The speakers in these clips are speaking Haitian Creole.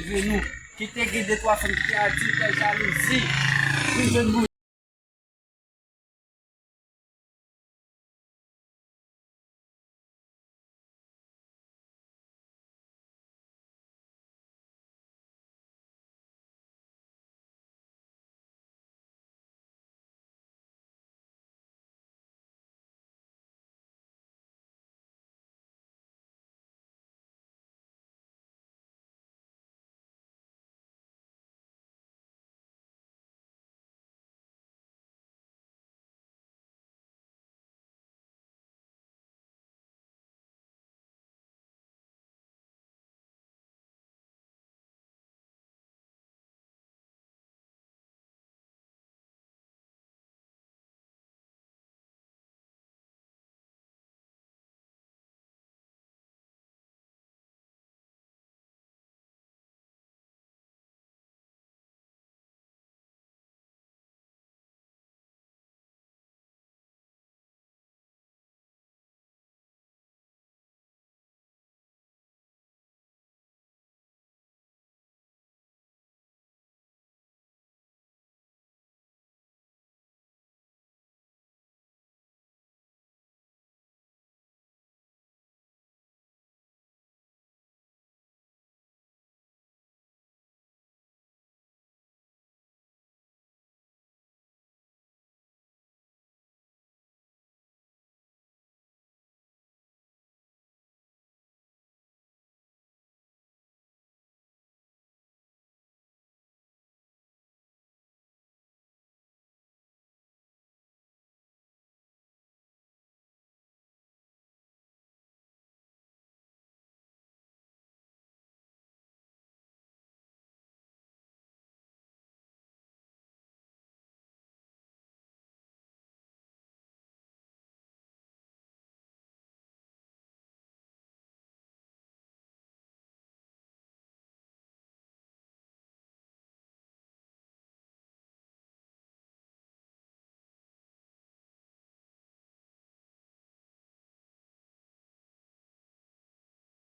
arrivé nous, qui te guide de toi, femme qui a dit que jalousie. Une jeune bouche.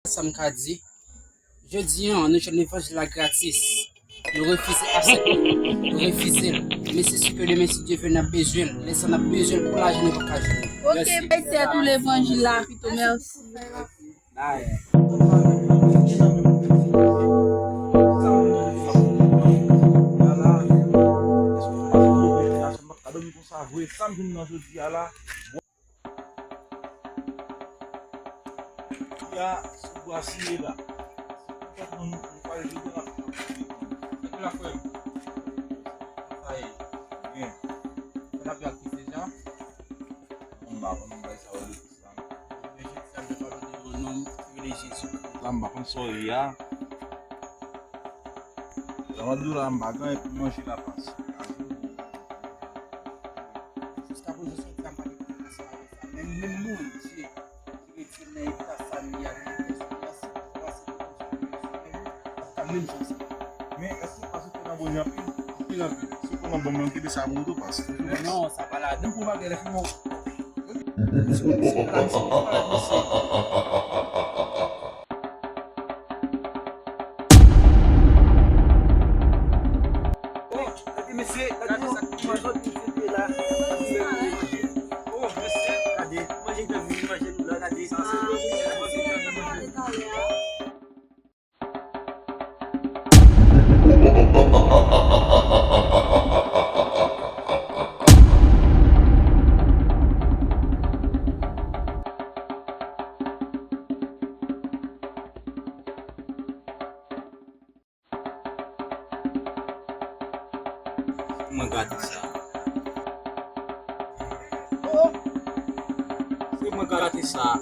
Sam Kadzi, je dis nous sommes l'évangile la gratis. Nous refusons à ce nous refusons. Mais c'est ce que le Messie Dieu n'a besoin. Laissez on a besoin pour la jeune occasion. Ok, merci à tout l'évangile là, plutôt merci. Ya sebuah sihir lah. Kita menumpang juga lah. Itu lah kau. Saya. Ni. Kenapa yang kita jam? Membawa sahur Islam. Sampai kalau di nom Indonesia. Lamba kon soya. Lama dulu lamba kan itu masih lapas. Estamos assim trabalhando com essa nem muito se nem tá família Mais est-ce que parce que tu as besoin de ce qu'on a besoin de savoir tout passe. non ça va là donc on va faire le Magatisa. Si Magatisa.